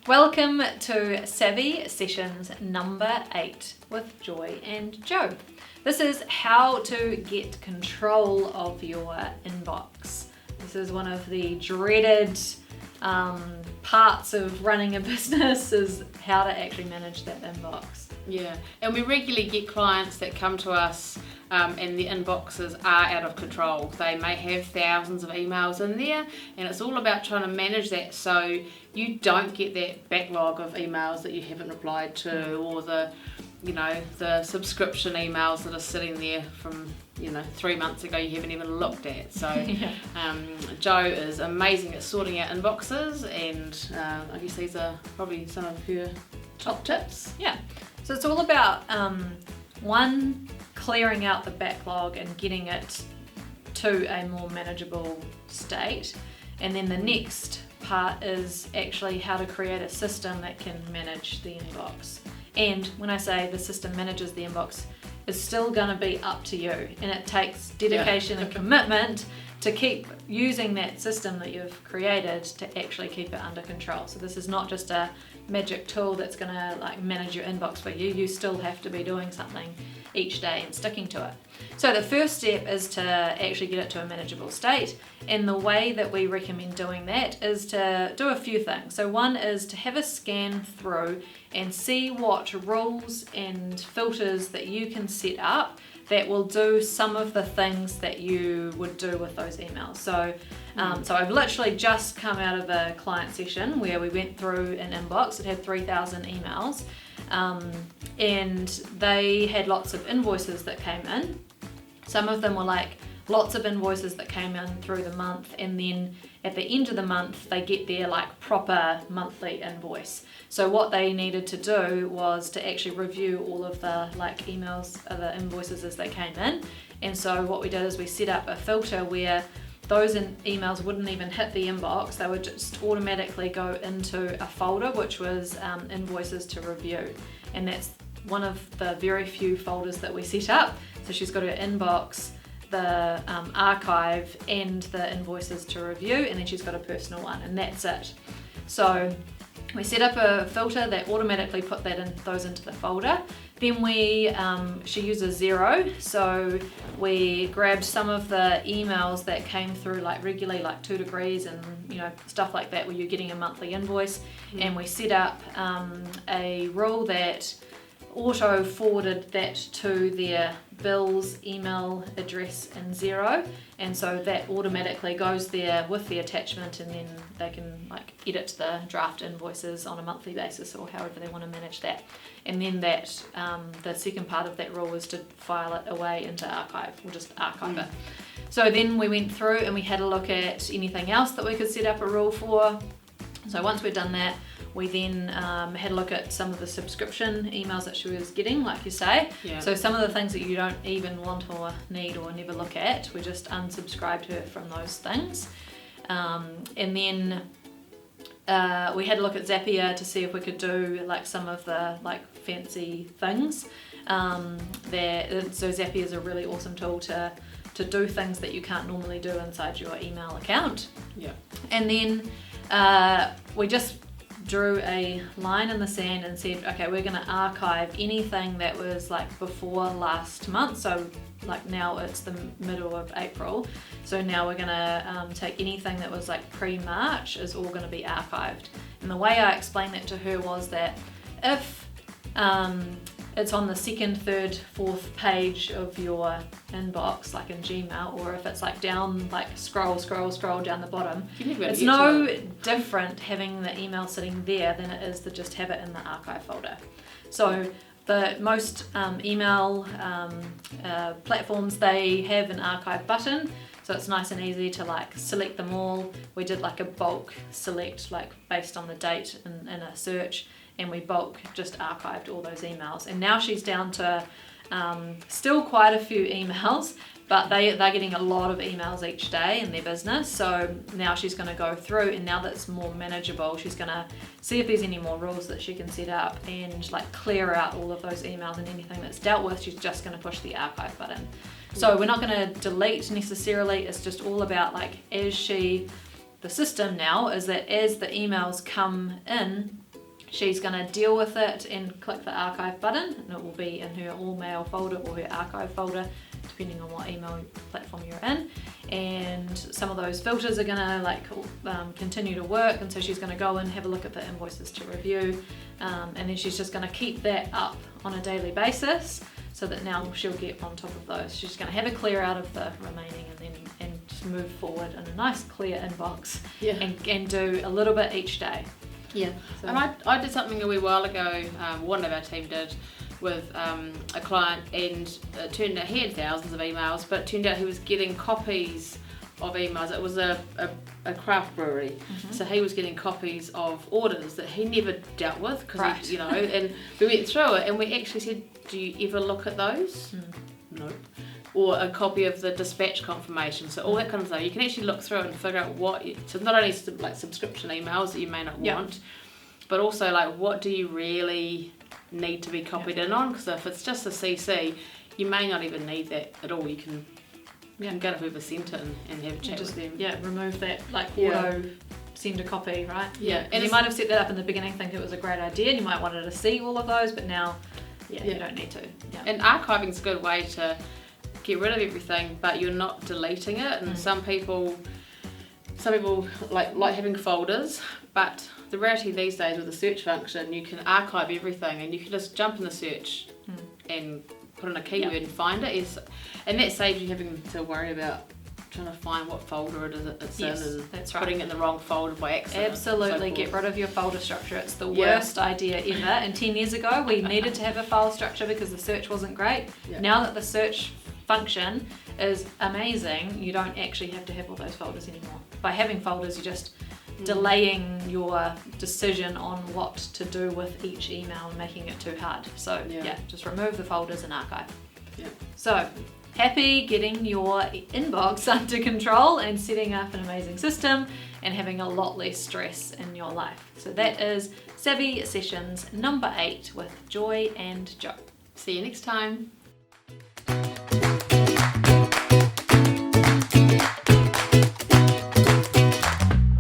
Welcome to Savvy Sessions number 8 with Joy and Joe. This is how to get control of your inbox. This is one of the dreaded parts of running a business, is how to actually manage that inbox. Yeah, and we regularly get clients that come to us and the inboxes are out of control. They may have thousands of emails in there, and it's all about trying to manage that so you don't get that backlog of emails that you haven't replied to, or the subscription emails that are sitting there from 3 months ago you haven't even looked at. So Jo is amazing at sorting out inboxes, and I guess these are probably some of her top tips. Yeah, so it's all about one, clearing out the backlog and getting it to a more manageable state, and then the next part is actually how to create a system that can manage the inbox. And when I say the system manages the inbox, it's still going to be up to you, and it takes dedication and commitment to keep using that system that you've created to actually keep it under control. So this is not just a magic tool that's going to manage your inbox for you. You still have to be doing something each day and sticking to it. So the first step is to actually get it to a manageable state, and the way that we recommend doing that is to do a few things. So one is to have a scan through and see what rules and filters that you can set up that will do some of the things that you would do with those emails. So I've literally just come out of a client session where we went through an inbox. It had 3,000 emails, and they had lots of invoices that came in. Some of them were lots of invoices that came in through the month, and then at the end of the month they get their proper monthly invoice. So what they needed to do was to actually review all of the emails, the invoices as they came in. And so what we did is we set up a filter where those emails wouldn't even hit the inbox. They would just automatically go into a folder which was invoices to review, and that's one of the very few folders that we set up. So she's got her inbox, the archive, and the invoices to review, and then she's got a personal one, and that's it. So we set up a filter that automatically put those into the folder. Then she uses Xero, so we grabbed some of the emails that came through regularly, 2 Degrees and stuff like that, where you're getting a monthly invoice, and we set up a rule that auto forwarded that to their Bill's email address in Xero, and so that automatically goes there with the attachment, and then they can edit the draft invoices on a monthly basis, or however they want to manage that. And then that the second part of that rule is to file it away into archive, or just archive it. So then we went through and we had a look at anything else that we could set up a rule for. So once we'd done that, we then had a look at some of the subscription emails that she was getting, like you say. Yeah. So some of the things that you don't even want or need or never look at, we just unsubscribed her from those things. And then we had a look at Zapier to see if we could do some of the fancy things. So Zapier is a really awesome tool to do things that you can't normally do inside your email account. Yeah. And then we just drew a line in the sand and said, okay, we're going to archive anything that was before last month. So now it's the middle of April, so now we're going to take anything that was pre-March is all going to be archived. And the way I explained that to her was that if it's on the second, third, fourth page of your inbox, in Gmail, or if it's down, scroll down the bottom, it's no different having the email sitting there than it is to just have it in the archive folder. So the most email platforms, they have an archive button, so it's nice and easy to select them all. We did a bulk select based on the date in a search, and we bulk just archived all those emails. And now she's down to still quite a few emails, but they're getting a lot of emails each day in their business. So now she's going to go through, and now that's more manageable, she's going to see if there's any more rules that she can set up and clear out all of those emails, and anything that's dealt with, she's just going to push the archive button. So we're not going to delete necessarily, it's just all about the system now is that as the emails come in, She's going to deal with it and click the archive button, and it will be in her all mail folder or her archive folder, depending on what email platform you're in. And some of those filters are going to continue to work, and so she's going to go and have a look at the invoices to review, and then she's just going to keep that up on a daily basis, so that now she'll get on top of those. She's going to have a clear out of the remaining, and just move forward in a nice clear inbox, and do a little bit each day. Yeah, so. And I did something a wee while ago, one of our team did, with a client, and it turned out he had thousands of emails, but it turned out he was getting copies of emails. It was a craft brewery, so he was getting copies of orders that he never dealt with, because and we went through it, and we actually said, do you ever look at those? No. Or a copy of the dispatch confirmation, so all that kind of stuff. You can actually look through it and figure out so not only like subscription emails that you may not want, but also like what do you really need to be copied in on, because if it's just a CC, you may not even need that at all. You can go to whoever sent it and have a chat with them. Yeah, remove that auto send a copy, right? Yeah. And you might have set that up in the beginning, think it was a great idea, and you might wanted to see all of those, but now you don't need to. Yeah. And archiving is a good way to get rid of everything, but you're not deleting it. And some people like having folders, but the reality these days with the search function, you can archive everything, and you can just jump in the search and put in a keyword and find it. And that saves you having to worry about trying to find what folder it is it's in, and putting it in the wrong folder by accident. Absolutely, get rid of your folder structure. It's the worst idea ever. And 10 years ago, we needed to have a file structure because the search wasn't great. Now that the search function is amazing, you don't actually have to have all those folders anymore. By having folders, you're just delaying your decision on what to do with each email and making it too hard. So just remove the folders and archive. So happy getting your inbox under control and setting up an amazing system and having a lot less stress in your life. So that is Savvy Sessions number 8 with Joy and Jo. See you next time.